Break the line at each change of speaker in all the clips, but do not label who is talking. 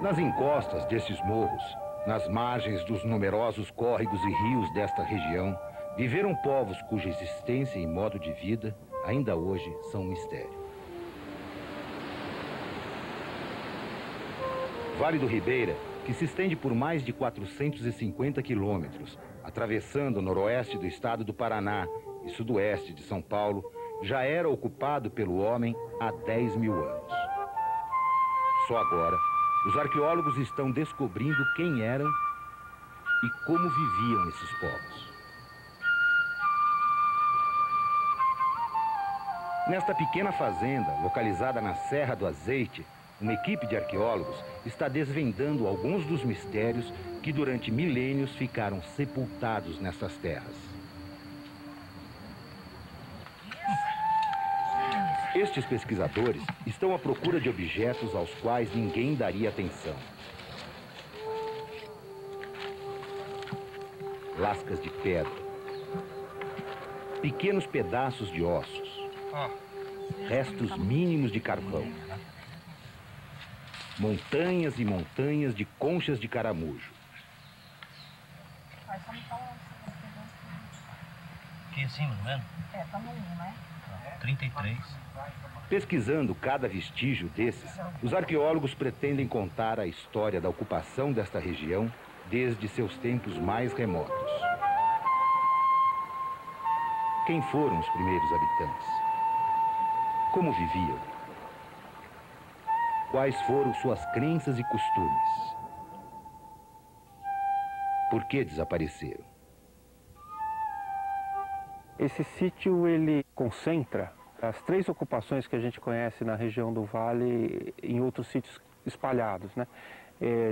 Nas encostas destes morros, nas margens dos numerosos córregos e rios desta região, viveram povos cuja existência e modo de vida ainda hoje são um mistério. Vale do Ribeira, que se estende por mais de 450 quilômetros, atravessando o noroeste do estado do Paraná e sudoeste de São Paulo, já era ocupado pelo homem há 10 mil anos. Só agora, os arqueólogos estão descobrindo quem eram e como viviam esses povos. Nesta pequena fazenda, localizada na Serra do Azeite, uma equipe de arqueólogos está desvendando alguns dos mistérios que durante milênios ficaram sepultados nessas terras. Estes pesquisadores estão à procura de objetos aos quais ninguém daria atenção. Lascas de pedra, pequenos pedaços de ossos, restos mínimos de carvão, montanhas e montanhas de conchas de caramujo.
15, não é?
É, tá no 1, né?
33.
Pesquisando cada vestígio desses, os arqueólogos pretendem contar a história da ocupação desta região desde seus tempos mais remotos. Quem foram os primeiros habitantes? Como viviam? Quais foram suas crenças e costumes? Por que desapareceram?
Esse sítio, ele concentra as 3 ocupações que a gente conhece na região do Vale em outros sítios espalhados, né?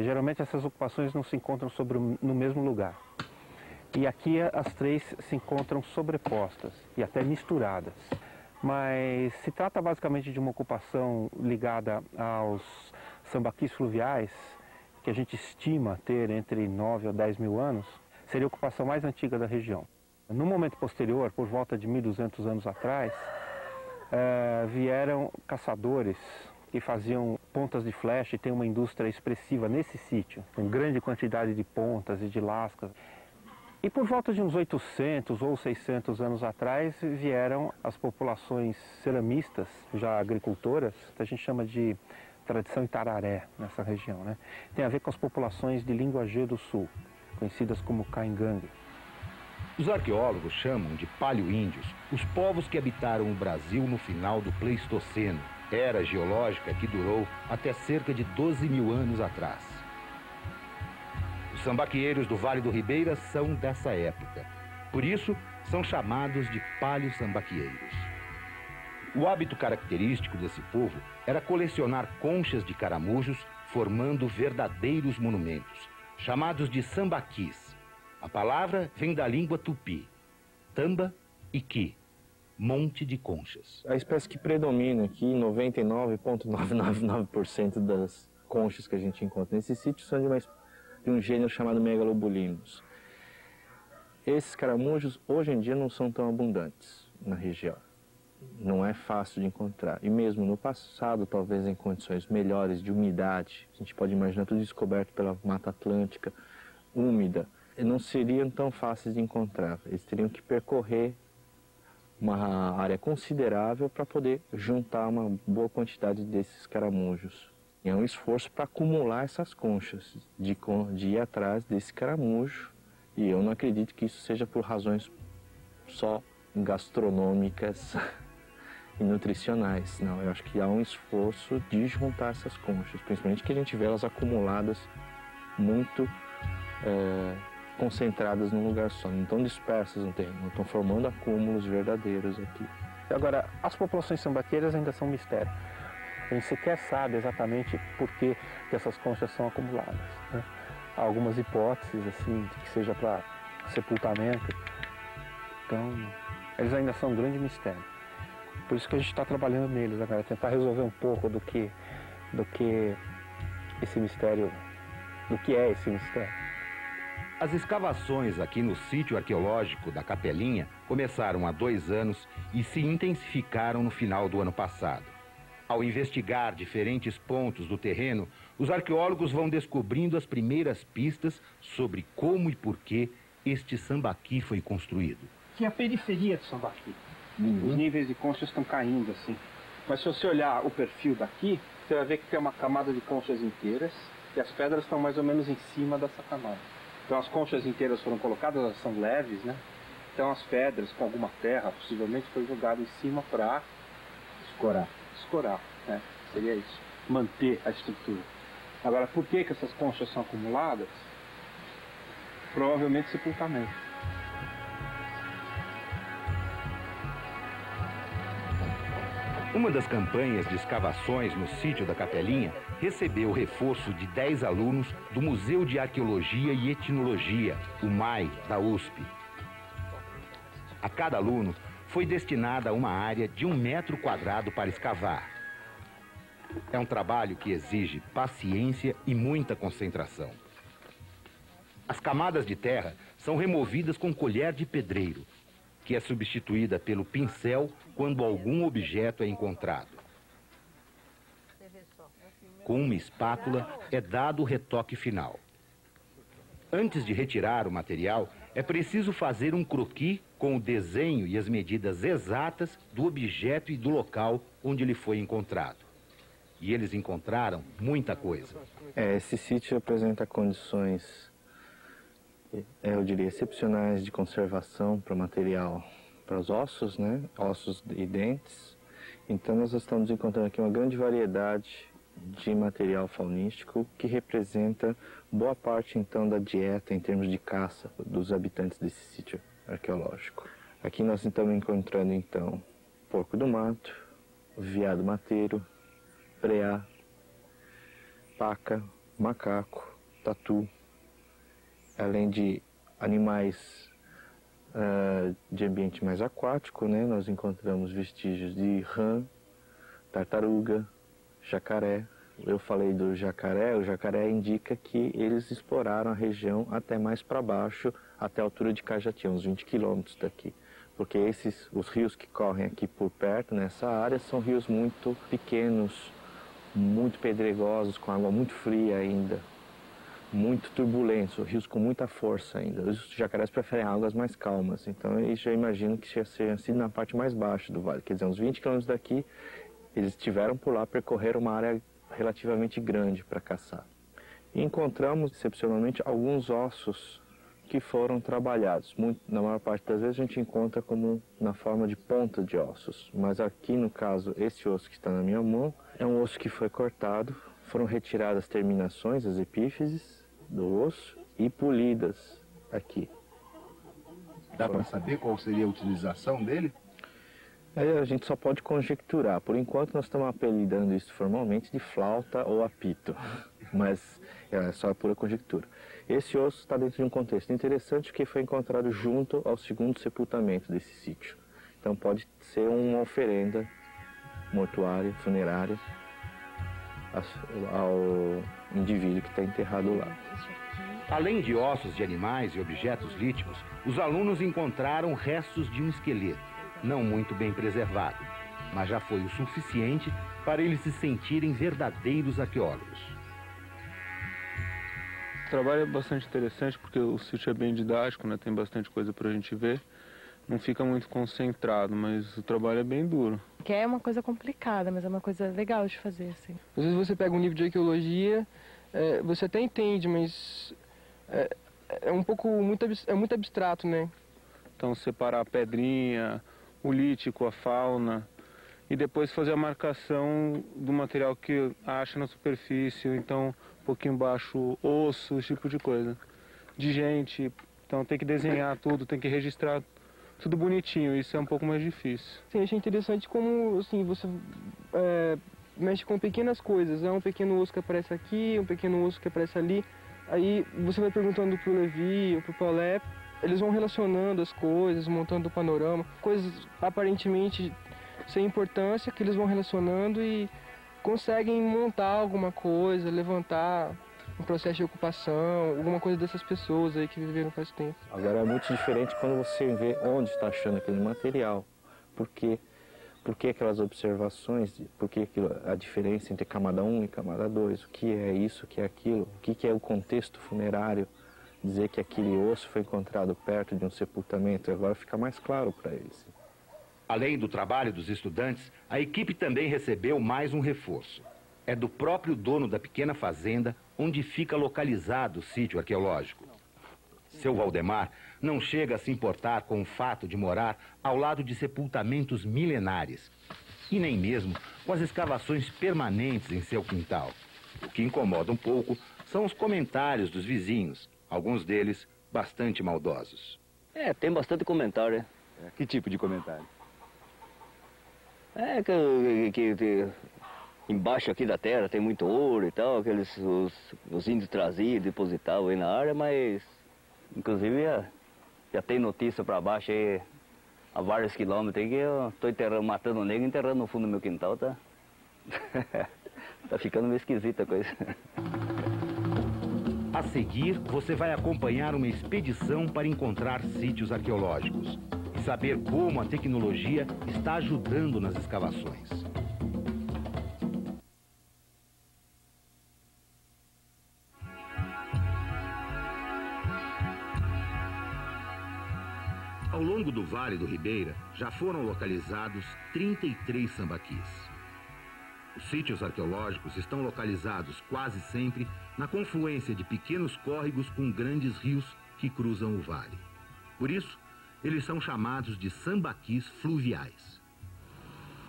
Geralmente essas ocupações não se encontram no mesmo lugar. E aqui as 3 se encontram sobrepostas e até misturadas. Mas se trata basicamente de uma ocupação ligada aos sambaquis fluviais, que a gente estima ter entre 9 ou 10 mil anos, seria a ocupação mais antiga da região. No momento posterior, por volta de 1.200 anos atrás, vieram caçadores que faziam pontas de flecha e tem uma indústria expressiva nesse sítio, com grande quantidade de pontas e de lascas. E por volta de uns 800 ou 600 anos atrás vieram as populações ceramistas, já agricultoras, que a gente chama de tradição Itararé nessa região, né? Tem a ver com as populações de língua G do Sul, conhecidas como Caingangue.
Os arqueólogos chamam de paleo-índios os povos que habitaram o Brasil no final do Pleistoceno, era geológica que durou até cerca de 12 mil anos atrás. Os sambaqueiros do Vale do Ribeira são dessa época. Por isso, são chamados de paleo-sambaqueiros. O hábito característico desse povo era colecionar conchas de caramujos, formando verdadeiros monumentos, chamados de sambaquis. A palavra vem da língua tupi, tamba e qui, monte de conchas.
A espécie que predomina aqui, 99,999% das conchas que a gente encontra nesse sítio são de um gênero chamado Megalobulinus. Esses caramujos hoje em dia não são tão abundantes na região. Não é fácil de encontrar. E mesmo no passado, talvez em condições melhores de umidade, a gente pode imaginar tudo descoberto pela Mata Atlântica, úmida, não seriam tão fáceis de encontrar. Eles teriam que percorrer uma área considerável para poder juntar uma boa quantidade desses caramujos. É um esforço para acumular essas conchas, de ir atrás desse caramujo. E eu não acredito que isso seja por razões só gastronômicas e nutricionais. Não, eu acho que há um esforço de juntar essas conchas, principalmente que a gente vê elas acumuladas muito concentradas num lugar só, não estão dispersas no terreno, não estão formando acúmulos verdadeiros aqui.
Agora, as populações sambaqueiras ainda são um mistério. A gente sequer sabe exatamente por que essas conchas são acumuladas, né? Há algumas hipóteses, assim, de que seja para sepultamento. Então, eles ainda são um grande mistério. Por isso que a gente está trabalhando neles agora, tentar resolver um pouco do que esse mistério, do que é esse mistério.
As escavações aqui no sítio arqueológico da Capelinha começaram há 2 anos e se intensificaram no final do ano passado. Ao investigar diferentes pontos do terreno, os arqueólogos vão descobrindo as primeiras pistas sobre como e por que este sambaqui foi construído.
Aqui é a periferia do sambaqui. Os níveis de conchas estão caindo assim. Mas se você olhar o perfil daqui, você vai ver que tem uma camada de conchas inteiras e as pedras estão mais ou menos em cima dessa camada. Então as conchas inteiras foram colocadas, elas são leves, né? Então as pedras com alguma terra, possivelmente, foi jogado em cima para escorar, né? Seria isso, manter a estrutura. Agora, por que essas conchas são acumuladas? Provavelmente sepultamento.
Uma das campanhas de escavações no sítio da Capelinha recebeu o reforço de 10 alunos do Museu de Arqueologia e Etnologia, o MAI, da USP. A cada aluno foi destinada uma área de 1 metro quadrado para escavar. É um trabalho que exige paciência e muita concentração. As camadas de terra são removidas com colher de pedreiro, que é substituída pelo pincel quando algum objeto é encontrado. Com uma espátula é dado o retoque final. Antes de retirar o material, é preciso fazer um croquis com o desenho e as medidas exatas do objeto e do local onde ele foi encontrado. E eles encontraram muita coisa.
Esse sítio apresenta condições, eu diria, excepcionais de conservação para o material, para os ossos, né? Ossos e dentes. Então nós estamos encontrando aqui uma grande variedade de material faunístico que representa boa parte então da dieta em termos de caça dos habitantes desse sítio arqueológico. Aqui nós estamos encontrando então porco do mato, veado mateiro, preá, paca, macaco, tatu, além de animais de ambiente mais aquático, né? Nós encontramos vestígios de rã, tartaruga, jacaré. Eu falei do jacaré, o jacaré indica que eles exploraram a região até mais para baixo, até a altura de Cajati, uns 20 quilômetros daqui. Porque os rios que correm aqui por perto, nessa área, são rios muito pequenos, muito pedregosos, com água muito fria ainda, muito turbulentos, rios com muita força ainda. Os jacarés preferem águas mais calmas, então eu já imagino que tenha sido na parte mais baixa do vale, quer dizer, uns 20 quilômetros daqui, eles estiveram por lá, percorreram uma área relativamente grande para caçar. E encontramos, excepcionalmente, alguns ossos que foram trabalhados. Na maior parte das vezes a gente encontra como na forma de ponta de ossos, mas aqui no caso, esse osso que está na minha mão, é um osso que foi cortado, foram retiradas as terminações, as epífises do osso e polidas aqui.
Dá para saber qual seria a utilização dele?
A gente só pode conjecturar. Por enquanto nós estamos apelidando isso formalmente de flauta ou apito, mas é só a pura conjectura. Esse osso está dentro de um contexto interessante porque foi encontrado junto ao segundo sepultamento desse sítio. Então pode ser uma oferenda mortuária, funerária, ao indivíduo que está enterrado lá.
Além de ossos de animais e objetos líticos, os alunos encontraram restos de um esqueleto, não muito bem preservado, mas já foi o suficiente para eles se sentirem verdadeiros arqueólogos.
O trabalho é bastante interessante porque o sítio é bem didático, né? Tem bastante coisa para a gente ver. Não fica muito concentrado, mas o trabalho é bem duro.
Que é uma coisa complicada, mas é uma coisa legal de fazer, assim.
Às vezes você pega um livro de arqueologia, você até entende, mas é muito abstrato, né?
Então separar a pedrinha, o lítico, a fauna, e depois fazer a marcação do material que acha na superfície, ou então um pouquinho embaixo, osso, esse tipo de coisa. De gente, então tem que desenhar tudo, tem que registrar tudo bonitinho, isso é um pouco mais difícil.
Sim, achei interessante como assim, você mexe com pequenas coisas, um pequeno osso que aparece aqui, um pequeno osso que aparece ali, aí você vai perguntando pro Levi ou pro Paulé, eles vão relacionando as coisas, montando o panorama, coisas aparentemente sem importância que eles vão relacionando e conseguem montar alguma coisa, levantar um processo de ocupação, alguma coisa dessas pessoas aí que viveram faz tempo.
Agora é muito diferente quando você vê onde está achando aquele material, porque por que aquelas observações, por que a diferença entre camada 1 e camada 2, o que é isso, o que é aquilo, o que é o contexto funerário, dizer que aquele osso foi encontrado perto de um sepultamento, agora fica mais claro para eles.
Além do trabalho dos estudantes, a equipe também recebeu mais um reforço. É do próprio dono da pequena fazenda onde fica localizado o sítio arqueológico. Seu Valdemar não chega a se importar com o fato de morar ao lado de sepultamentos milenares e nem mesmo com as escavações permanentes em seu quintal. O que incomoda um pouco são os comentários dos vizinhos, alguns deles bastante maldosos.
Tem bastante comentário, né?
Que tipo de comentário?
Que embaixo aqui da terra tem muito ouro e tal, os índios traziam, depositavam aí na área, mas inclusive já tem notícia para baixo aí, a vários quilômetros aí, que eu estou matando o negro e enterrando no fundo do meu quintal, tá? Tá ficando meio esquisita a coisa.
A seguir, você vai acompanhar uma expedição para encontrar sítios arqueológicos e saber como a tecnologia está ajudando nas escavações. Ao longo do Vale do Ribeira, já foram localizados 33 sambaquis. Os sítios arqueológicos estão localizados quase sempre na confluência de pequenos córregos com grandes rios que cruzam o vale. Por isso, eles são chamados de sambaquis fluviais.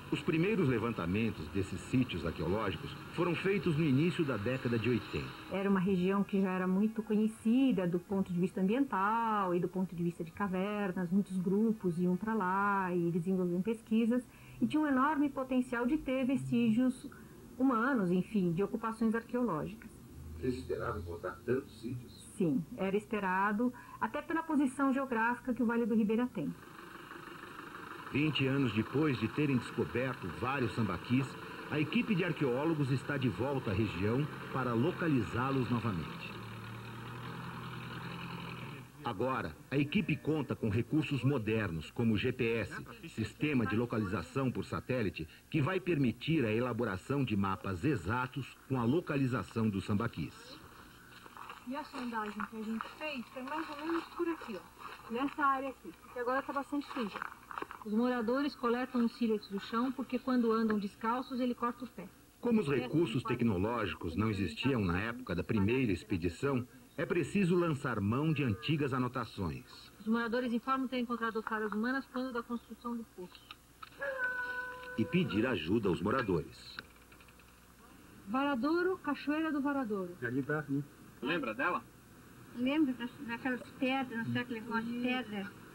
Os primeiros levantamentos desses sítios arqueológicos foram feitos no início da década de 80.
Era uma região que já era muito conhecida do ponto de vista ambiental e do ponto de vista de cavernas. Muitos grupos iam para lá e desenvolviam pesquisas e tinha um enorme potencial de ter vestígios humanos, enfim, de ocupações arqueológicas.
Vocês esperavam encontrar tantos sítios?
Sim, era esperado, até pela posição geográfica que o Vale do Ribeira tem.
20 anos depois de terem descoberto vários sambaquis, a equipe de arqueólogos está de volta à região para localizá-los novamente. Agora, a equipe conta com recursos modernos, como o GPS, sistema de localização por satélite, que vai permitir a elaboração de mapas exatos com a localização dos sambaquis.
E a sondagem que a gente fez foi mais ou menos por aqui, ó, nessa área aqui, porque agora está bastante suja. Os moradores coletam os sílex do chão porque quando andam descalços ele corta o pé.
Como os recursos tecnológicos não existiam na época da primeira expedição, é preciso lançar mão de antigas anotações.
Os moradores informam ter encontrado ossadas humanas quando da construção do poço.
E pedir ajuda aos moradores.
Varadouro, Cachoeira do Varadouro.
Ali perto, né?
Lembra dela?
Lembro daquelas pedras, não sei aquele negócio de pedra.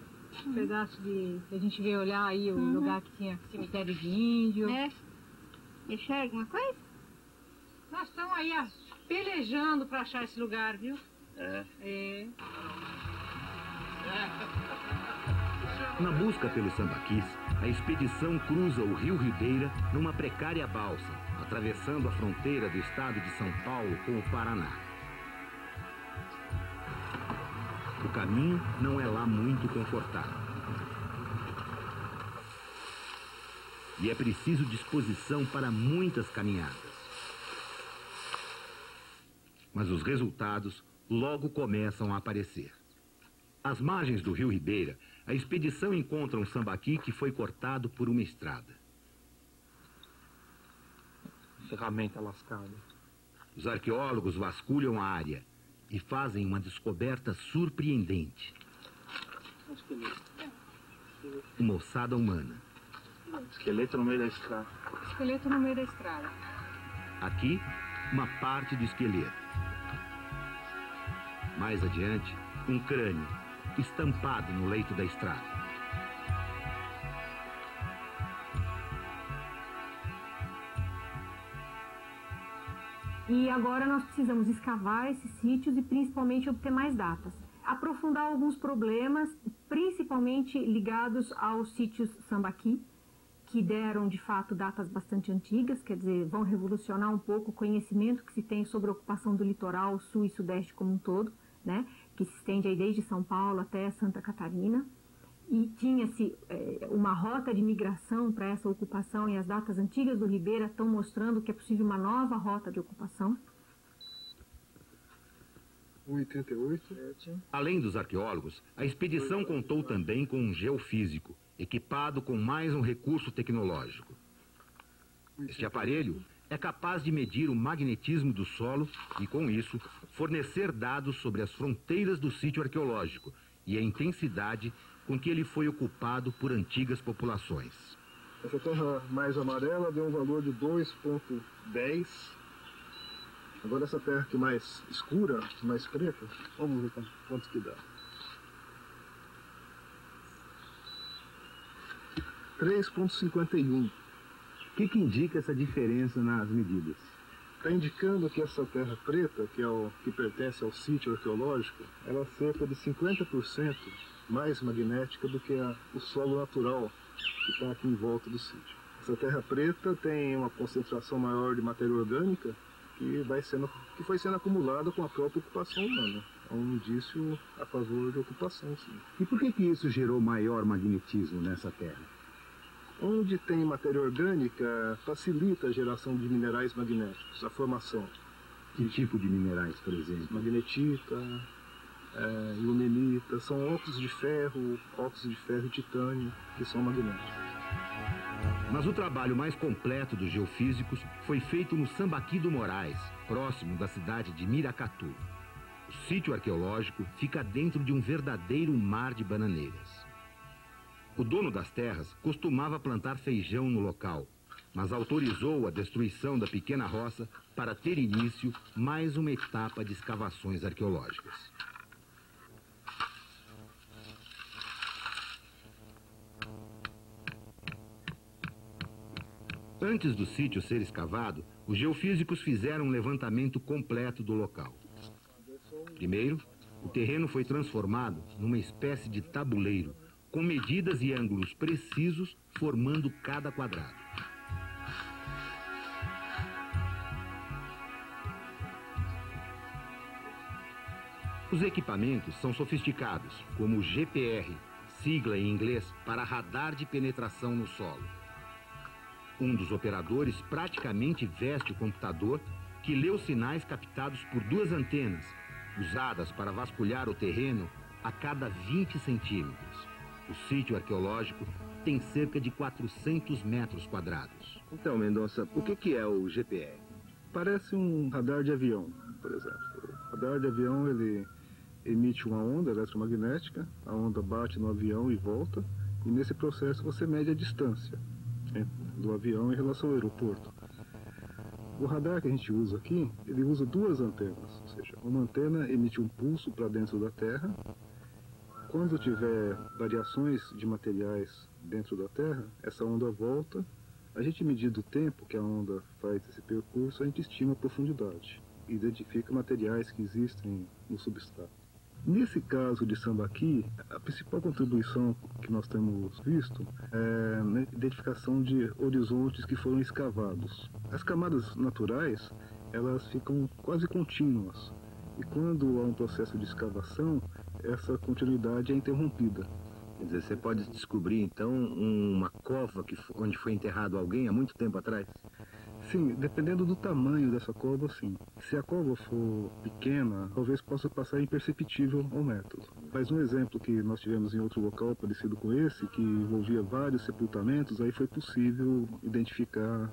Um pedaço de... a gente veio olhar aí o lugar que tinha cemitério de índio.
Deixar alguma coisa?
Nós estamos aí pelejando para achar esse lugar, viu?
Na busca pelos sambaquis, a expedição cruza o rio Ribeira numa precária balsa, atravessando a fronteira do estado de São Paulo com o Paraná. O caminho não é lá muito confortável. E é preciso disposição para muitas caminhadas. Mas os resultados logo começam a aparecer. Às margens do rio Ribeira, a expedição encontra um sambaqui que foi cortado por uma estrada.
Ferramenta lascada.
Os arqueólogos vasculham a área e fazem uma descoberta surpreendente. Uma ossada humana.
Esqueleto no meio da estrada.
Esqueleto no meio da estrada.
Aqui, uma parte do esqueleto. Mais adiante, um crânio, estampado no leito da estrada.
E agora nós precisamos escavar esses sítios e principalmente obter mais datas. Aprofundar alguns problemas, principalmente ligados aos sítios sambaqui, que deram de fato datas bastante antigas, quer dizer, vão revolucionar um pouco o conhecimento que se tem sobre a ocupação do litoral sul e sudeste como um todo, né, que se estende aí desde São Paulo até Santa Catarina. e tinha-se uma rota de migração para essa ocupação, e as datas antigas do Ribeira estão mostrando que é possível uma nova rota de ocupação.
88.
Além dos arqueólogos, a expedição contou também com um geofísico, equipado com mais um recurso tecnológico. Este aparelho é capaz de medir o magnetismo do solo e, com isso, fornecer dados sobre as fronteiras do sítio arqueológico e a intensidade com que ele foi ocupado por antigas populações.
Essa terra mais amarela deu um valor de 2,10. Agora essa terra aqui mais escura, mais preta, vamos ver quanto que dá. 3,51.
O que indica essa diferença nas medidas?
Está indicando que essa terra preta, que pertence ao sítio arqueológico, ela é cerca de 50% mais magnética do que o solo natural que está aqui em volta do sítio. Essa terra preta tem uma concentração maior de matéria orgânica que foi sendo acumulada com a própria ocupação humana. É um indício a favor da ocupação, sim.
E por que isso gerou maior magnetismo nessa terra?
Onde tem matéria orgânica, facilita a geração de minerais magnéticos, a formação.
Que tipo de minerais, por exemplo?
Magnetita, ilmenita, são óxidos de ferro e titânio, que são magnéticos.
Mas o trabalho mais completo dos geofísicos foi feito no Sambaqui do Moraes, próximo da cidade de Miracatu. O sítio arqueológico fica dentro de um verdadeiro mar de bananeiras. O dono das terras costumava plantar feijão no local, mas autorizou a destruição da pequena roça para ter início mais uma etapa de escavações arqueológicas. Antes do sítio ser escavado, os geofísicos fizeram um levantamento completo do local. Primeiro, o terreno foi transformado numa espécie de tabuleiro, com medidas e ângulos precisos formando cada quadrado. Os equipamentos são sofisticados, como o GPR, sigla em inglês para radar de penetração no solo. Um dos operadores praticamente veste o computador que lê os sinais captados por duas antenas, usadas para vasculhar o terreno a cada 20 centímetros. O sítio arqueológico tem cerca de 400 metros quadrados.
Então, Mendonça, o que é o GPR? Parece um radar de avião, por exemplo. O radar de avião, ele emite uma onda eletromagnética, a onda bate no avião e volta, e nesse processo você mede a distância do avião em relação ao aeroporto. O radar que a gente usa aqui, ele usa duas antenas, ou seja, uma antena emite um pulso para dentro da Terra. Quando tiver variações de materiais dentro da Terra, essa onda volta. A gente, medindo o tempo que a onda faz esse percurso, a gente estima a profundidade e identifica materiais que existem no substrato. Nesse caso de Sambaqui, a principal contribuição que nós temos visto é a identificação de horizontes que foram escavados. As camadas naturais, elas ficam quase contínuas, e quando há um processo de escavação, essa continuidade é interrompida.
Quer dizer, você pode descobrir, então, uma cova onde foi enterrado alguém há muito tempo atrás?
Sim, dependendo do tamanho dessa cova, sim. Se a cova for pequena, talvez possa passar imperceptível ao método. Mas um exemplo que nós tivemos em outro local parecido com esse, que envolvia vários sepultamentos, aí foi possível identificar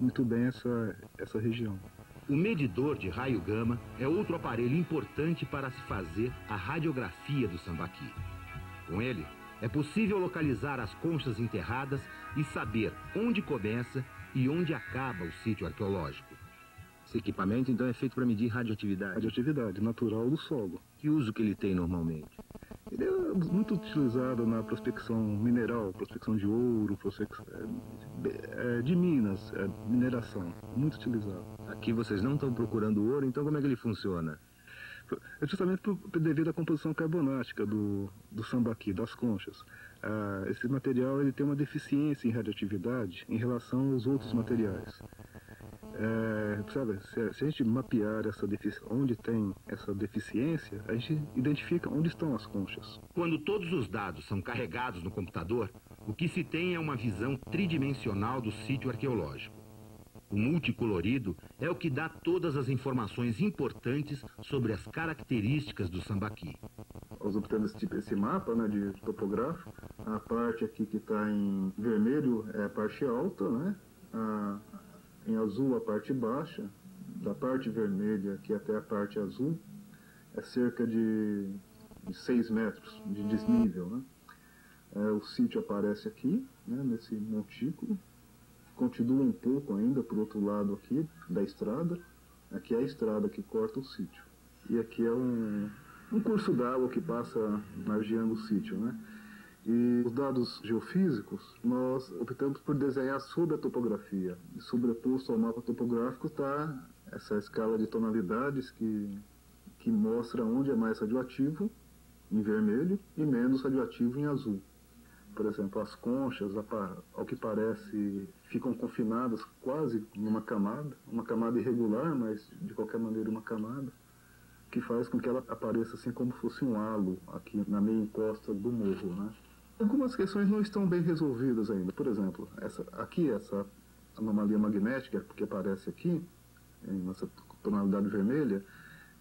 muito bem essa região.
O medidor de raio gama é outro aparelho importante para se fazer a radiografia do Sambaqui. Com ele, é possível localizar as conchas enterradas e saber onde começa e onde acaba o sítio arqueológico. Esse equipamento, então, é feito para medir radioatividade?
Radioatividade natural do solo.
Que uso que ele tem normalmente?
Ele é muito utilizado na prospecção mineral, prospecção de ouro, de minas, mineração. Muito utilizado.
Aqui vocês não estão procurando ouro, então como é que ele funciona?
É justamente devido à composição carbonática do Sambaqui, das conchas. Esse material ele tem uma deficiência em radioatividade em relação aos outros materiais. observa, se a gente mapear onde tem essa deficiência, a gente identifica onde estão as conchas.
Quando todos os dados são carregados no computador, o que se tem é uma visão tridimensional do sítio arqueológico. O multicolorido é o que dá todas as informações importantes sobre as características do Sambaqui.
Nós obtemos esse mapa, né, de topográfico. A parte aqui que está em vermelho é a parte alta, né? Em azul a parte baixa. Da parte vermelha aqui até a parte azul é cerca de 6 metros de desnível, né? O sítio aparece aqui, né, nesse montículo. Continua um pouco ainda para o outro lado aqui da estrada. Aqui é a estrada que corta o sítio. E aqui é um curso d'água que passa margeando o sítio, né? E os dados geofísicos, nós optamos por desenhar sobre a topografia. E sobreposto ao mapa topográfico está essa escala de tonalidades que mostra onde é mais radioativo, em vermelho, e menos radioativo em azul. Por exemplo, as conchas, ao que parece, ficam confinadas quase numa camada, uma camada irregular, mas de qualquer maneira uma camada, que faz com que ela apareça assim como fosse um halo aqui na meia encosta do morro, né? Algumas questões não estão bem resolvidas ainda. Por exemplo, essa anomalia magnética que aparece aqui, nessa tonalidade vermelha,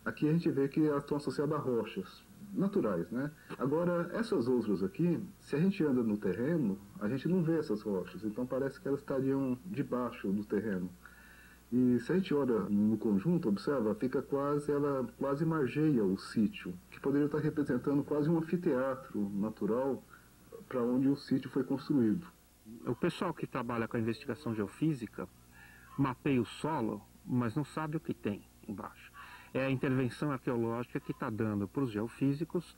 aqui a gente vê que elas estão associadas a rochas naturais, né? Agora, essas outras aqui, se a gente anda no terreno, a gente não vê essas rochas, então parece que elas estariam debaixo do terreno. E se a gente olha no conjunto, observa, ela quase margeia o sítio, que poderia estar representando quase um anfiteatro natural para onde o sítio foi construído.
O pessoal que trabalha com a investigação geofísica mapeia o solo, mas não sabe o que tem embaixo. É a intervenção arqueológica que está dando para os geofísicos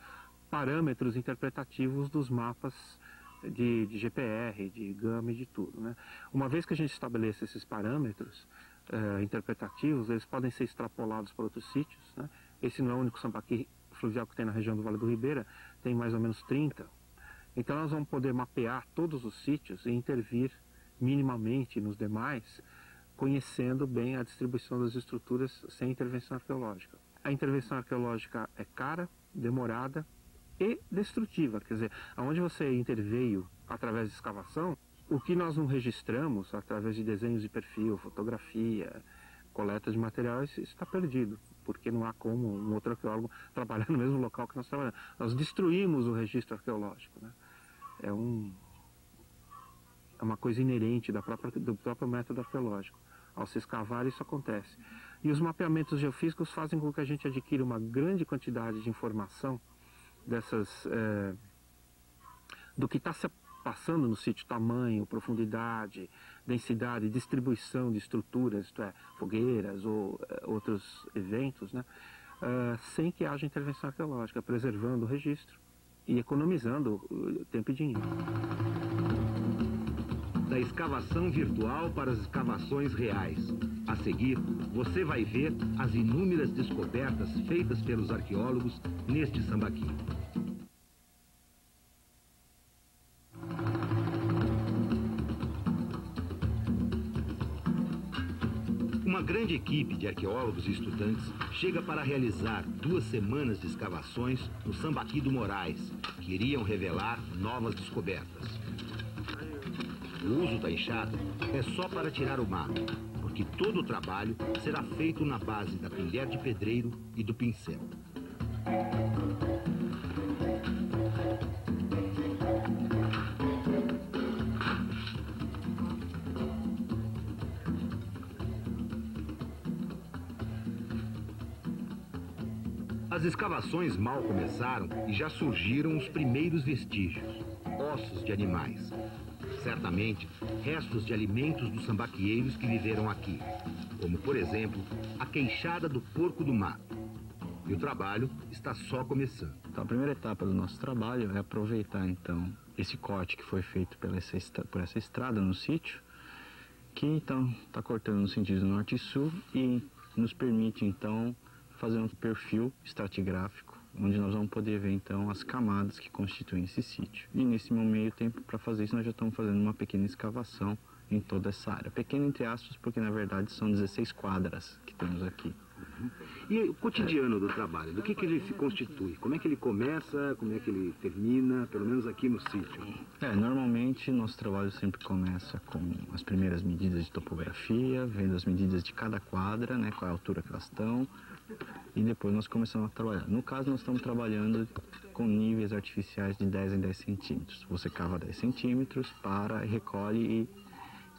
parâmetros interpretativos dos mapas de GPR, de GAMA e de tudo, né? Uma vez que a gente estabelece esses parâmetros interpretativos, eles podem ser extrapolados para outros sítios, né? Esse não é o único sambaqui fluvial que tem na região do Vale do Ribeira, tem mais ou menos 30. Então nós vamos poder mapear todos os sítios e intervir minimamente nos demais, conhecendo bem a distribuição das estruturas sem intervenção arqueológica. A intervenção arqueológica é cara, demorada e destrutiva, quer dizer, aonde você interveio através de escavação, o que nós não registramos através de desenhos de perfil, fotografia, coleta de materiais, está perdido, porque não há como um outro arqueólogo trabalhar no mesmo local que nós trabalhamos. Nós destruímos o registro arqueológico, né? É uma coisa inerente do próprio método arqueológico. Ao se escavar, isso acontece. E os mapeamentos geofísicos fazem com que a gente adquira uma grande quantidade de informação do que está se passando no sítio, tamanho, profundidade, densidade, distribuição de estruturas, isto é, fogueiras ou outros eventos, né? Sem que haja intervenção arqueológica, preservando o registro e economizando tempo e dinheiro.
Da escavação virtual para as escavações reais. A seguir, você vai ver as inúmeras descobertas feitas pelos arqueólogos neste sambaqui. Uma grande equipe de arqueólogos e estudantes chega para realizar 2 semanas de escavações no Sambaqui do Moraes, que iriam revelar novas descobertas. O uso da enxada é só para tirar o mato, porque todo o trabalho será feito na base da colher de pedreiro e do pincel. As escavações mal começaram e já surgiram os primeiros vestígios, ossos de animais. Certamente, restos de alimentos dos sambaquieiros que viveram aqui, como, por exemplo, a queixada do porco do mato. E o trabalho está só começando.
Então, a primeira etapa do nosso trabalho é aproveitar, então, esse corte que foi feito por essa estrada no sítio, que, então, está cortando no sentido norte e sul e nos permite, então, fazer um perfil estratigráfico, onde nós vamos poder ver, então, as camadas que constituem esse sítio. E nesse meio tempo, para fazer isso, nós já estamos fazendo uma pequena escavação em toda essa área. Pequeno entre aspas, porque na verdade são 16 quadras que temos aqui.
E o cotidiano do trabalho, do que ele se constitui? Como é que ele começa, como é que ele termina, pelo menos aqui no sítio?
Normalmente nosso trabalho sempre começa com as primeiras medidas de topografia, vendo as medidas de cada quadra, né, qual é a altura que elas estão, e depois nós começamos a trabalhar. No caso, nós estamos trabalhando com níveis artificiais de 10 em 10 centímetros. Você cava 10 centímetros, para, recolhe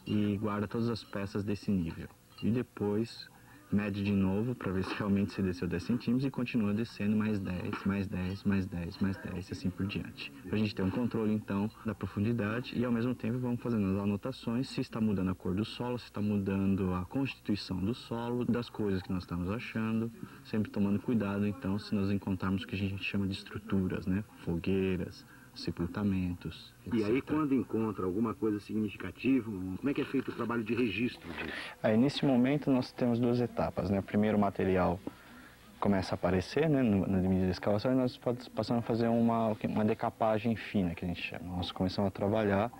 e guarda todas as peças desse nível. E depois mede de novo para ver se realmente você desceu 10 centímetros e continua descendo mais 10, mais 10, mais 10, mais 10 e assim por diante. Para a gente ter um controle então da profundidade e ao mesmo tempo vamos fazendo as anotações se está mudando a cor do solo, se está mudando a constituição do solo, das coisas que nós estamos achando, sempre tomando cuidado então se nós encontrarmos o que a gente chama de estruturas, né? Fogueiras, sepultamentos, etc.
E aí quando encontra alguma coisa significativa, como é que é feito o trabalho de registro disso?
Aí nesse momento nós temos duas etapas, né? Primeiro o material começa a aparecer, né, na medida da escavação e nós passamos a fazer uma decapagem fina, que a gente chama. Nós começamos a trabalhar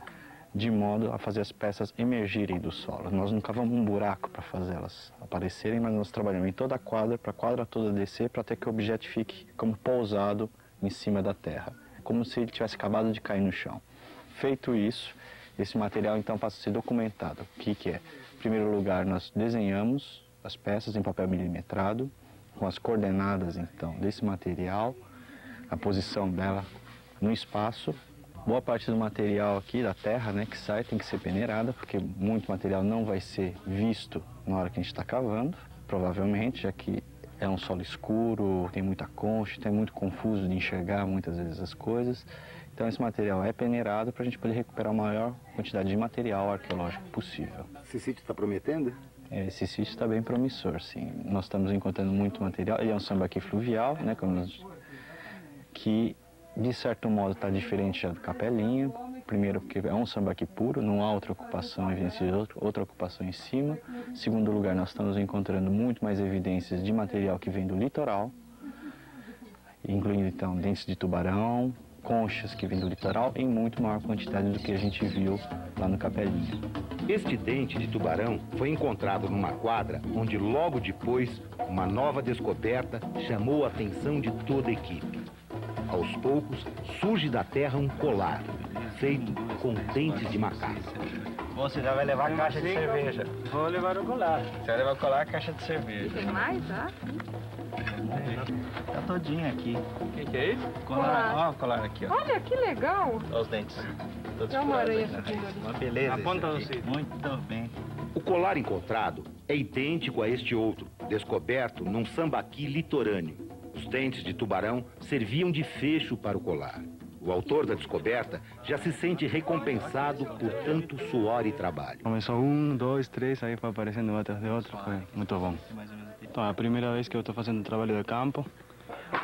de modo a fazer as peças emergirem do solo. Nós não cavamos um buraco para fazer elas aparecerem, mas nós trabalhamos em toda a quadra, para a quadra toda descer, para até que o objeto fique como pousado em cima da terra, como se ele tivesse acabado de cair no chão. Feito isso, esse material então passa a ser documentado. O que é? Em primeiro lugar, nós desenhamos as peças em papel milimetrado, com as coordenadas então desse material, a posição dela no espaço. Boa parte do material aqui da terra, né, que sai tem que ser peneirada, porque muito material não vai ser visto na hora que a gente está cavando, provavelmente, já que é um solo escuro, tem muita concha, então é muito confuso de enxergar muitas vezes as coisas. Então esse material é peneirado para a gente poder recuperar a maior quantidade de material arqueológico possível.
Esse sítio está prometendo?
Esse sítio está bem promissor, sim. Nós estamos encontrando muito material. Ele é um sambaqui fluvial, né, que de certo modo está diferente já do Capelinha. Primeiro porque é um sambaqui puro, não há outra ocupação, evidência de outra ocupação em cima. Segundo lugar, nós estamos encontrando muito mais evidências de material que vem do litoral, incluindo então dentes de tubarão, conchas que vêm do litoral em muito maior quantidade do que a gente viu lá no Capelinha.
Este dente de tubarão foi encontrado numa quadra onde logo depois uma nova descoberta chamou a atenção de toda a equipe. Aos poucos surge da terra um colar feito com dentes de macaco.
Você já vai levar a caixa de cerveja.
Vou levar o colar.
Você vai levar o colar, a caixa de cerveja.
Tem mais, tá?
Tá todinho aqui.
O que é isso?
Colar. Ó o colar aqui, ó.
Olha, que legal.
Olha os dentes. Todos
É uma aranha
furados,
subindo ali.
Uma beleza.
Aponta
isso aqui.
você.
Muito bem.
O colar encontrado é idêntico a este outro, descoberto num sambaqui litorâneo. Os dentes de tubarão serviam de fecho para o colar. O autor da descoberta já se sente recompensado por tanto suor e trabalho.
Começou 1, 2, 3, aí foi aparecendo um atrás de outro, foi muito bom. Então, é a primeira vez que eu estou fazendo trabalho de campo,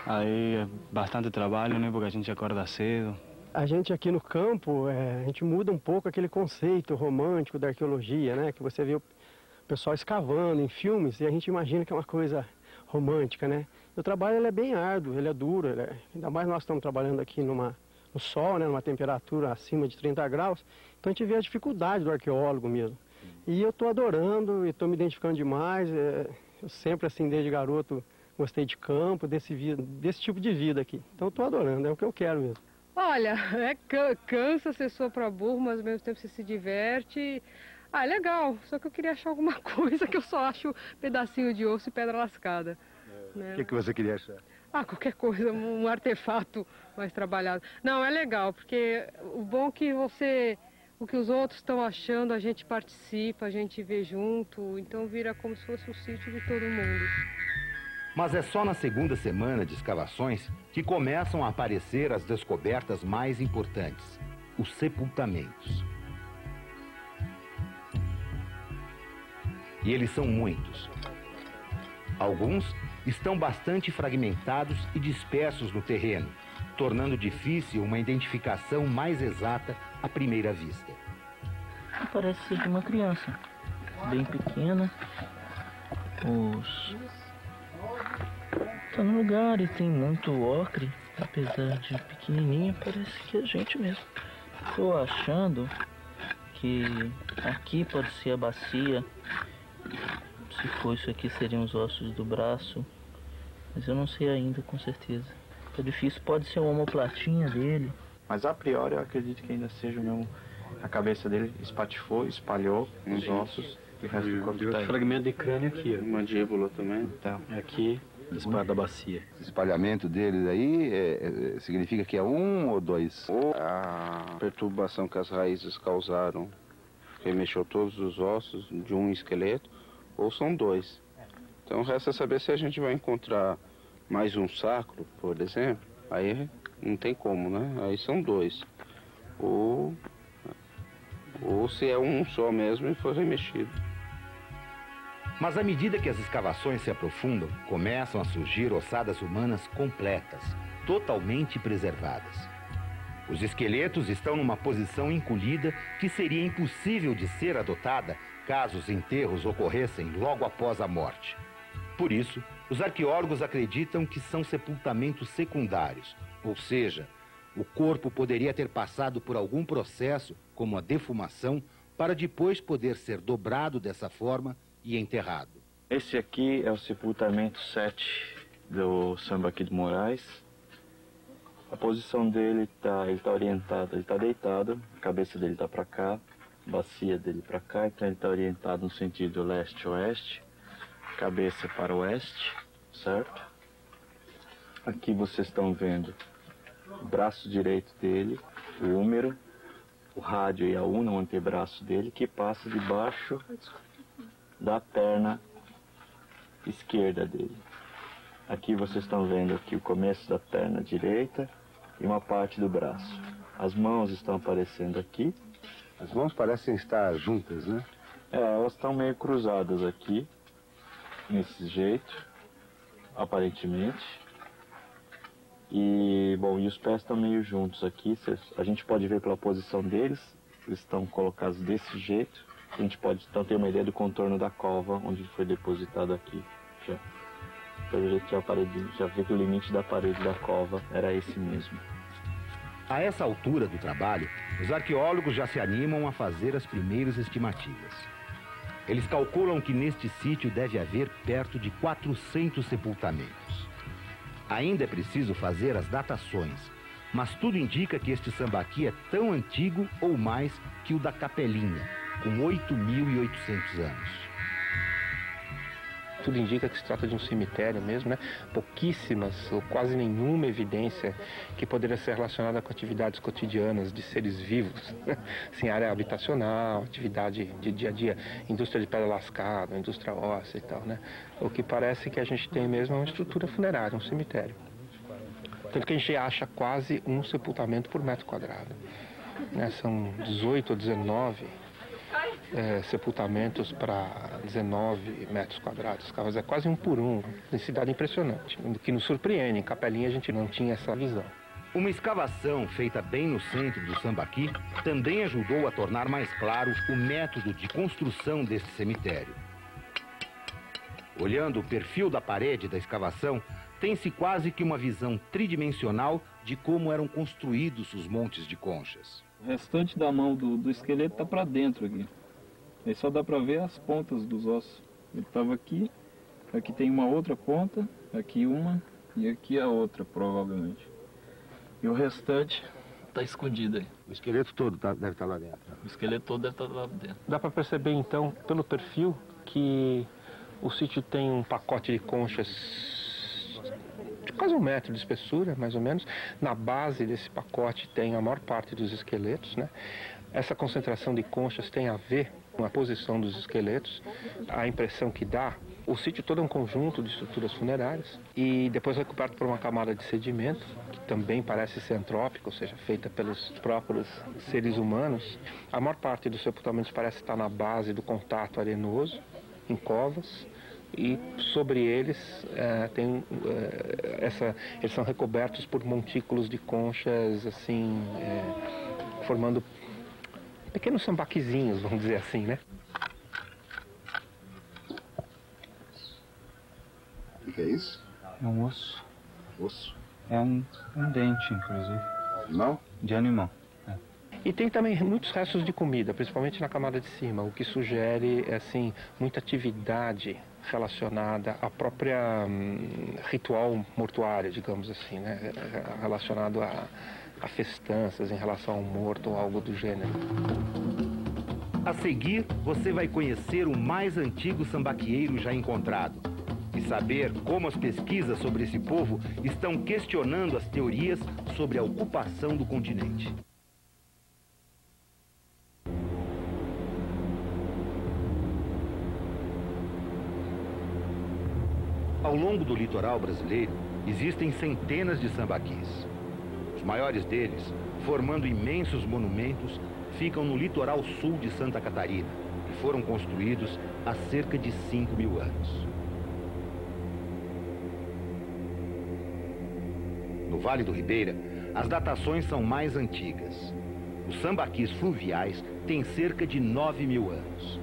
aí é bastante trabalho, né, porque a gente acorda cedo.
A gente aqui no campo, a gente muda um pouco aquele conceito romântico da arqueologia, né? Que você vê o pessoal escavando em filmes e a gente imagina que é uma coisa romântica, né? O trabalho ele é bem árduo, ele é duro, ainda mais nós estamos trabalhando aqui no sol, né, numa temperatura acima de 30 graus, então a gente vê a dificuldade do arqueólogo mesmo. E eu estou adorando e estou me identificando demais, eu sempre assim, desde garoto, gostei de campo, desse tipo de vida aqui. Então estou adorando, é o que eu quero mesmo.
Olha, cansa, você soa pra burro, mas ao mesmo tempo você se diverte. Ah, é legal, só que eu queria achar alguma coisa que eu só acho pedacinho de osso e pedra lascada. Né?
O que você queria achar?
Ah, qualquer coisa, um artefato mais trabalhado. Não, é legal, porque o bom é que o que os outros estão achando, a gente participa, a gente vê junto, então vira como se fosse o sítio de todo mundo.
Mas é só na segunda semana de escavações que começam a aparecer as descobertas mais importantes, os sepultamentos. E eles são muitos. Alguns estão bastante fragmentados e dispersos no terreno, tornando difícil uma identificação mais exata à primeira vista.
Parece ser de uma criança, bem pequena. Tá no lugar e tem muito ocre, apesar de pequenininha, parece que é gente mesmo. Tô achando que Aqui pode ser a bacia. Se for isso aqui, seriam os ossos do braço. Mas eu não sei ainda com certeza. Tá difícil, pode ser uma omoplatinha dele.
Mas a priori eu acredito que ainda seja mesmo a cabeça dele espatifou, espalhou nos ossos e o resto do corpo tá aí.
Fragmento de crânio aqui, ó.
Mandíbula também.
Então, aqui, disparo da bacia.
Esse espalhamento deles aí significa que é um ou dois?
Ou a perturbação que as raízes causaram remexeu todos os ossos de um esqueleto, ou são dois. Então resta saber se a gente vai encontrar mais um sacro, por exemplo, aí não tem como, né? Aí são dois. Ou se é um só mesmo e foi remexido.
Mas à medida que as escavações se aprofundam, começam a surgir ossadas humanas completas, totalmente preservadas. Os esqueletos estão numa posição encolhida que seria impossível de ser adotada caso os enterros ocorressem logo após a morte. Por isso, os arqueólogos acreditam que são sepultamentos secundários, ou seja, o corpo poderia ter passado por algum processo, como a defumação, para depois poder ser dobrado dessa forma e enterrado.
Esse aqui é o sepultamento 7 do Sambaqui de Moraes. A posição dele ele tá orientado, ele tá deitado, a cabeça dele tá para cá, a bacia dele para cá, então ele tá orientado no sentido leste-oeste, cabeça para o oeste, certo? Aqui vocês estão vendo o braço direito dele, o húmero, o rádio e a una, o antebraço dele, que passa debaixo da perna esquerda dele. Aqui vocês estão vendo aqui o começo da perna direita e uma parte do braço. As mãos estão aparecendo aqui.
As mãos parecem estar juntas, né?
Elas estão meio cruzadas aqui, nesse jeito, aparentemente. E, bom, e os pés estão meio juntos aqui. A gente pode ver pela posição deles, eles estão colocados desse jeito. A gente pode então ter uma ideia do contorno da cova onde foi depositado aqui. Pelo jeito já vê que o limite da parede da cova era esse mesmo.
A essa altura do trabalho, os arqueólogos já se animam a fazer as primeiras estimativas. Eles calculam que neste sítio deve haver perto de 400 sepultamentos. Ainda é preciso fazer as datações, mas tudo indica que este sambaqui é tão antigo ou mais que o da Capelinha, com 8.800 anos.
Tudo indica que se trata de um cemitério mesmo, né? Pouquíssimas ou quase nenhuma evidência que poderia ser relacionada com atividades cotidianas de seres vivos. Assim, área habitacional, atividade de dia a dia, indústria de pedra lascada, indústria óssea e tal, né? O que parece que a gente tem mesmo é uma estrutura funerária, um cemitério. Tanto que a gente acha quase um sepultamento por metro quadrado, né? São 18 ou 19 sepultamentos para 19 metros quadrados. É quase um por um, densidade impressionante. O que nos surpreende, em Capelinha a gente não tinha essa visão.
Uma escavação feita bem no centro do Sambaqui também ajudou a tornar mais claro o método de construção deste cemitério. Olhando o perfil da parede da escavação, tem-se quase que uma visão tridimensional de como eram construídos os montes de conchas.
O restante da mão do esqueleto está para dentro aqui. Aí só dá para ver as pontas dos ossos. Ele estava aqui, aqui tem uma outra ponta, aqui uma e aqui a outra, provavelmente. E o restante está escondido aí.
O esqueleto todo deve estar lá dentro.
O esqueleto todo deve estar lá dentro.
Dá para perceber então, pelo perfil, que o sítio tem um pacote de conchas de quase 1 metro de espessura, mais ou menos. Na base desse pacote tem a maior parte dos esqueletos, né? Essa concentração de conchas tem a ver com a posição dos esqueletos, a impressão que dá. O sítio todo é um conjunto de estruturas funerárias e depois recoberto por uma camada de sedimento, que também parece ser antrópica, ou seja, feita pelos próprios seres humanos. A maior parte dos sepultamentos parece estar na base do contato arenoso, em covas, e sobre eles eles são recobertos por montículos de conchas, assim, formando pequenos sambaquizinhos, vamos dizer assim, né?
O que é isso?
É um osso.
Osso?
É um dente, inclusive.
Animal?
De animal.
E tem também muitos restos de comida, principalmente na camada de cima, o que sugere assim, muita atividade relacionada à própria ritual mortuário, digamos assim, né? Relacionado a festanças em relação ao morto ou algo do gênero.
A seguir, você vai conhecer o mais antigo sambaqueiro já encontrado e saber como as pesquisas sobre esse povo estão questionando as teorias sobre a ocupação do continente. Ao longo do litoral brasileiro, existem centenas de sambaquis. Os maiores deles, formando imensos monumentos, ficam no litoral sul de Santa Catarina e foram construídos há cerca de 5.000 anos. No Vale do Ribeira, as datações são mais antigas. Os sambaquis fluviais têm cerca de 9.000 anos.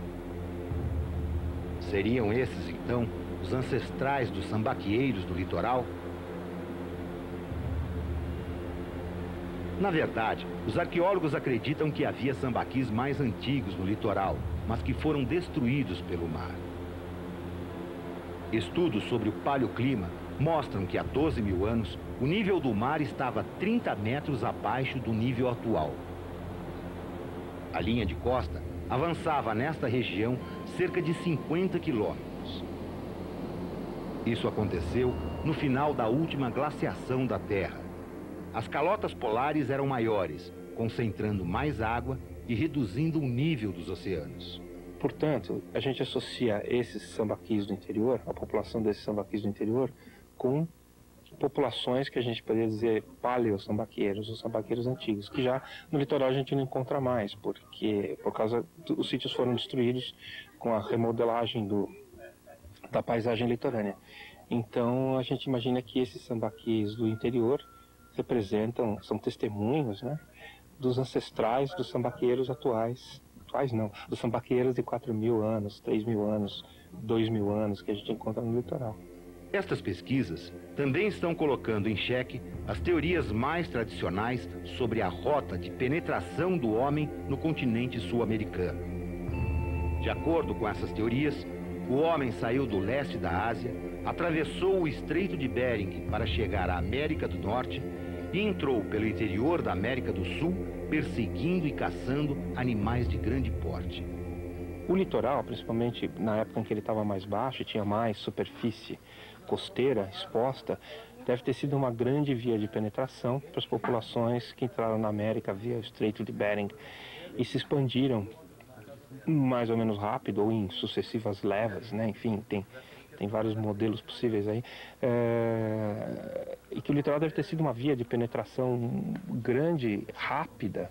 Seriam esses, então, os ancestrais dos sambaquieiros do litoral? Na verdade, os arqueólogos acreditam que havia sambaquis mais antigos no litoral, mas que foram destruídos pelo mar. Estudos sobre o paleoclima mostram que há 12.000 anos, o nível do mar estava 30 metros abaixo do nível atual. A linha de costa avançava nesta região cerca de 50 quilômetros. Isso aconteceu no final da última glaciação da Terra. As calotas polares eram maiores, concentrando mais água e reduzindo o nível dos oceanos.
Portanto, a gente associa esses sambaquis do interior, a população desses sambaquis do interior, com populações que a gente poderia dizer paleossambaqueiros, os sambaqueiros antigos, que já no litoral a gente não encontra mais, porque os sítios foram destruídos com a remodelagem da paisagem litorânea. Então a gente imagina que esses sambaquis do interior são testemunhos, né, dos ancestrais dos sambaqueiros dos sambaqueiros de 4.000 anos, 3.000 anos, 2.000 anos que a gente encontra no litoral.
Estas pesquisas também estão colocando em xeque as teorias mais tradicionais sobre a rota de penetração do homem no continente sul-americano. De acordo com essas teorias, o homem saiu do leste da Ásia, atravessou o Estreito de Bering para chegar à América do Norte e entrou pelo interior da América do Sul, perseguindo e caçando animais de grande porte.
O litoral, principalmente na época em que ele estava mais baixo e tinha mais superfície costeira exposta, deve ter sido uma grande via de penetração para as populações que entraram na América via o Estreito de Bering e se expandiram mais ou menos rápido ou em sucessivas levas, né? Enfim, tem vários modelos possíveis aí, e que o litoral deve ter sido uma via de penetração grande, rápida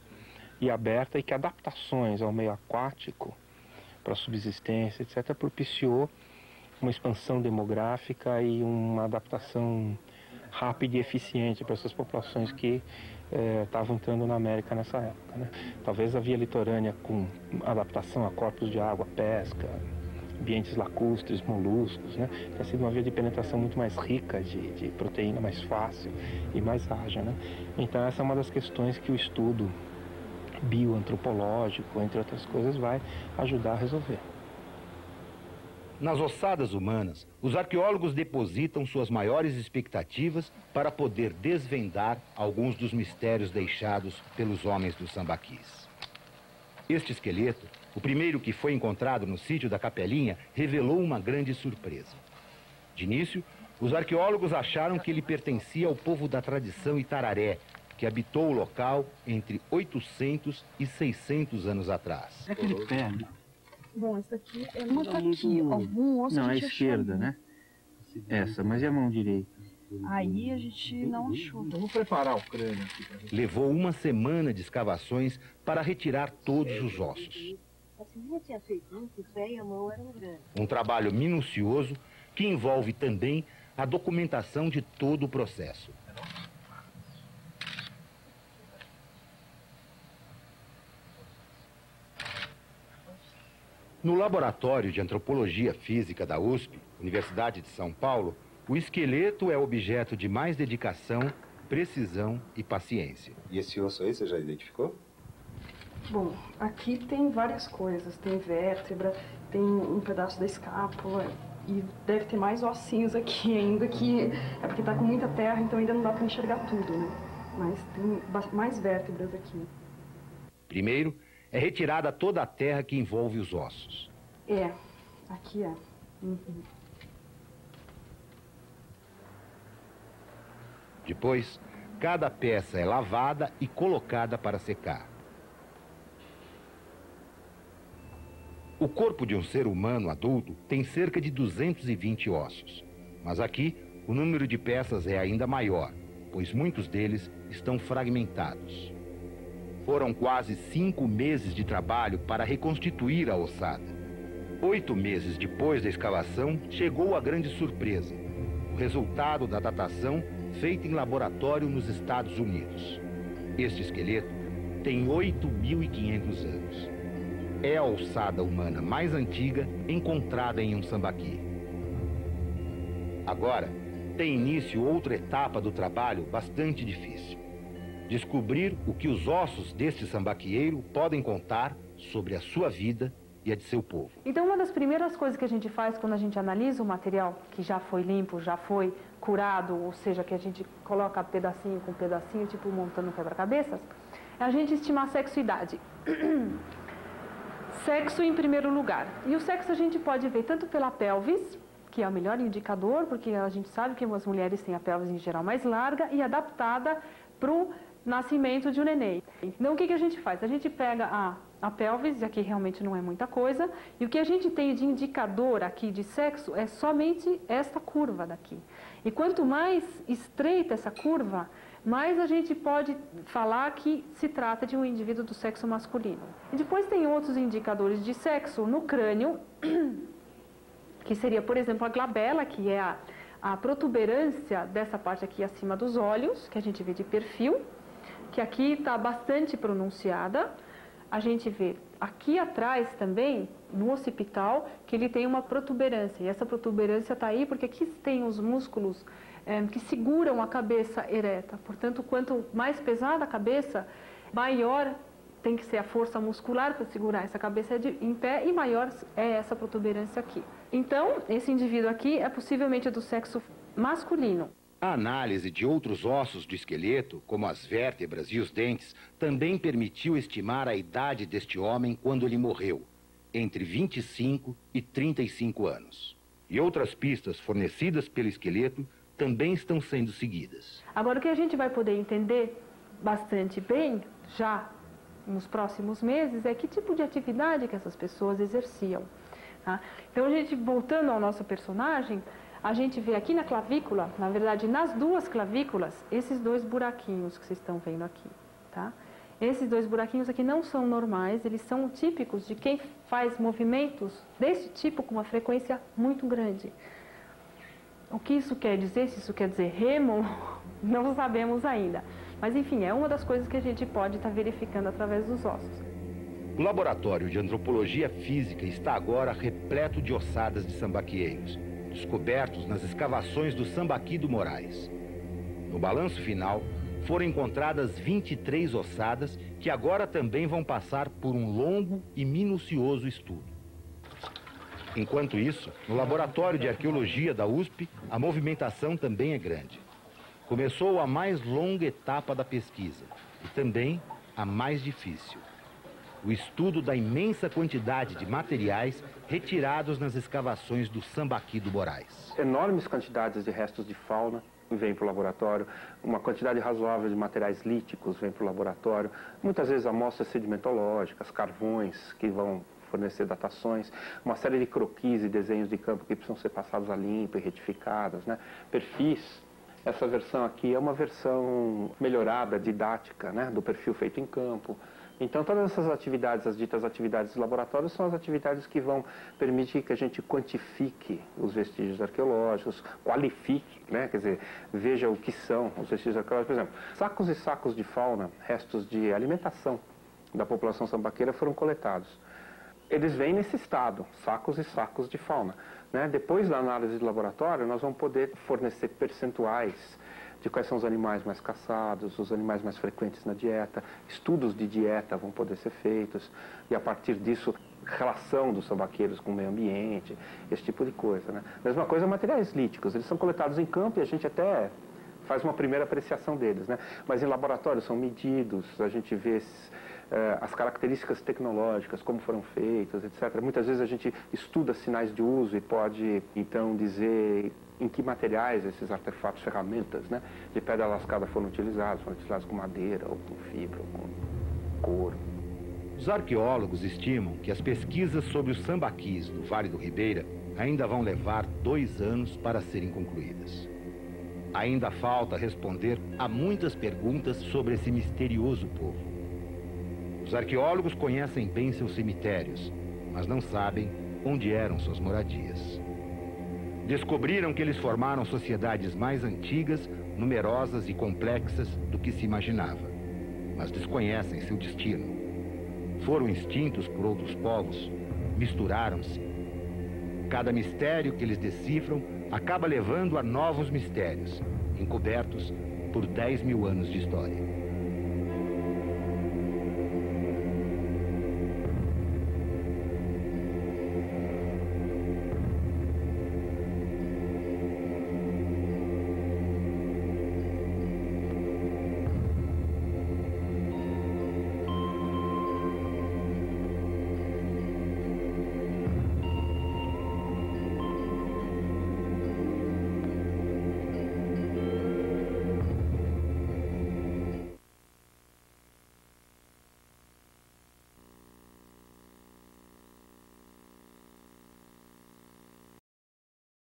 e aberta, e que adaptações ao meio aquático para subsistência, etc., propiciou uma expansão demográfica e uma adaptação rápida e eficiente para essas populações que estavam entrando na América nessa época, né? Talvez a via litorânea, com adaptação a corpos de água, pesca, ambientes lacustres, moluscos, né, tenha sido uma via de penetração muito mais rica, de proteína mais fácil e mais ágil, né? Então essa é uma das questões que o estudo bioantropológico, entre outras coisas, vai ajudar a resolver.
Nas ossadas humanas, os arqueólogos depositam suas maiores expectativas para poder desvendar alguns dos mistérios deixados pelos homens dos sambaquis. Este esqueleto, o primeiro que foi encontrado no sítio da Capelinha, revelou uma grande surpresa. De início, os arqueólogos acharam que ele pertencia ao povo da tradição Itararé, que habitou o local entre 800 e 600 anos atrás.
É aquele pé, né?
Bom, essa aqui é uma aqui, algum osso.
Não,
a
é
gente
a esquerda,
achou,
né? Essa, mas e a mão direita?
Aí a gente não achou.
Eu vou preparar o crânio aqui pra gente.
Levou uma semana de escavações para retirar todos os ossos. Um trabalho minucioso que envolve também a documentação de todo o processo. No Laboratório de Antropologia Física da USP, Universidade de São Paulo, o esqueleto é objeto de mais dedicação, precisão e paciência.
E esse osso aí você já identificou?
Bom, aqui tem várias coisas. Tem vértebra, tem um pedaço da escápula e deve ter mais ossinhos aqui ainda, que é porque tá com muita terra, então ainda não dá para enxergar tudo, né? Mas tem mais vértebras aqui.
Primeiro, é retirada toda a terra que envolve os ossos.
Aqui é. Uhum.
Depois, cada peça é lavada e colocada para secar. O corpo de um ser humano adulto tem cerca de 220 ossos. Mas aqui, o número de peças é ainda maior, pois muitos deles estão fragmentados. Foram quase 5 meses de trabalho para reconstituir a ossada. 8 meses depois da escavação, chegou a grande surpresa: o resultado da datação feita em laboratório nos Estados Unidos. Este esqueleto tem 8.500 anos. É a ossada humana mais antiga encontrada em um sambaqui. Agora, tem início outra etapa do trabalho bastante difícil: descobrir o que os ossos deste sambaquieiro podem contar sobre a sua vida e a de seu povo.
Então, uma das primeiras coisas que a gente faz quando a gente analisa o material que já foi limpo, já foi curado, ou seja, que a gente coloca pedacinho com pedacinho, tipo montando quebra-cabeças, é a gente estimar sexo e idade. Sexo em primeiro lugar. E o sexo a gente pode ver tanto pela pelvis, que é o melhor indicador, porque a gente sabe que as mulheres têm a pelvis em geral mais larga e adaptada para o nascimento de um neném. Então, o que a gente faz? A gente pega a pelvis, e aqui realmente não é muita coisa, e o que a gente tem de indicador aqui de sexo é somente esta curva daqui. E quanto mais estreita essa curva, mais a gente pode falar que se trata de um indivíduo do sexo masculino. E depois tem outros indicadores de sexo no crânio, que seria, por exemplo, a glabela, que é a protuberância dessa parte aqui acima dos olhos, que a gente vê de perfil, que aqui está bastante pronunciada. A gente vê aqui atrás também, no occipital, que ele tem uma protuberância. E essa protuberância está aí porque aqui tem os músculos que seguram a cabeça ereta. Portanto, quanto mais pesada a cabeça, maior tem que ser a força muscular para segurar essa cabeça em pé e maior é essa protuberância aqui. Então, esse indivíduo aqui é possivelmente do sexo masculino.
A análise de outros ossos do esqueleto, como as vértebras e os dentes, também permitiu estimar a idade deste homem quando ele morreu, entre 25 e 35 anos. E outras pistas fornecidas pelo esqueleto também estão sendo seguidas.
Agora, o que a gente vai poder entender bastante bem, já nos próximos meses, é que tipo de atividade que essas pessoas exerciam. Tá? Então, a gente, voltando ao nosso personagem, a gente vê aqui na clavícula, na verdade, nas duas clavículas, esses dois buraquinhos que vocês estão vendo aqui, tá? Esses dois buraquinhos aqui não são normais, eles são típicos de quem faz movimentos desse tipo com uma frequência muito grande. O que isso quer dizer, se isso quer dizer remo, não sabemos ainda. Mas, enfim, é uma das coisas que a gente pode estar verificando através dos ossos.
O laboratório de antropologia física está agora repleto de ossadas de sambaquieiros, descobertos nas escavações do Sambaqui do Moraes. No balanço final, foram encontradas 23 ossadas que agora também vão passar por um longo e minucioso estudo. Enquanto isso, no laboratório de arqueologia da USP, a movimentação também é grande. Começou a mais longa etapa da pesquisa e também a mais difícil: o estudo da imensa quantidade de materiais retirados nas escavações do Sambaqui do Moraes.
Enormes quantidades de restos de fauna vêm para o laboratório, uma quantidade razoável de materiais líticos vem para o laboratório, muitas vezes amostras sedimentológicas, carvões que vão fornecer datações, uma série de croquis e desenhos de campo que precisam ser passados a limpo e retificados, né? Perfis. Essa versão aqui é uma versão melhorada, didática, né? Do perfil feito em campo. Então, todas essas atividades, as ditas atividades de laboratório, são as atividades que vão permitir que a gente quantifique os vestígios arqueológicos, qualifique, né? Quer dizer, veja o que são os vestígios arqueológicos. Por exemplo, sacos e sacos de fauna, restos de alimentação da população sambaqueira foram coletados. Eles vêm nesse estado, sacos e sacos de fauna, né? Depois da análise de laboratório, nós vamos poder fornecer percentuais de quais são os animais mais caçados, os animais mais frequentes na dieta, estudos de dieta vão poder ser feitos, e a partir disso, relação dos sambaqueiros com o meio ambiente, esse tipo de coisa, né? Mesma coisa materiais líticos, eles são coletados em campo e a gente até faz uma primeira apreciação deles, né? Mas em laboratório são medidos, a gente vê as características tecnológicas, como foram feitas, etc. Muitas vezes a gente estuda sinais de uso e pode, então, dizer em que materiais esses artefatos, ferramentas, né, de pedra lascada foram utilizados com madeira, ou com fibra, ou com couro.
Os arqueólogos estimam que as pesquisas sobre os sambaquis do Vale do Ribeira ainda vão levar 2 anos para serem concluídas. Ainda falta responder a muitas perguntas sobre esse misterioso povo. Os arqueólogos conhecem bem seus cemitérios, mas não sabem onde eram suas moradias. Descobriram que eles formaram sociedades mais antigas, numerosas e complexas do que se imaginava, mas desconhecem seu destino. Foram extintos por outros povos, misturaram-se. Cada mistério que eles decifram acaba levando a novos mistérios, encobertos por 10.000 anos de história.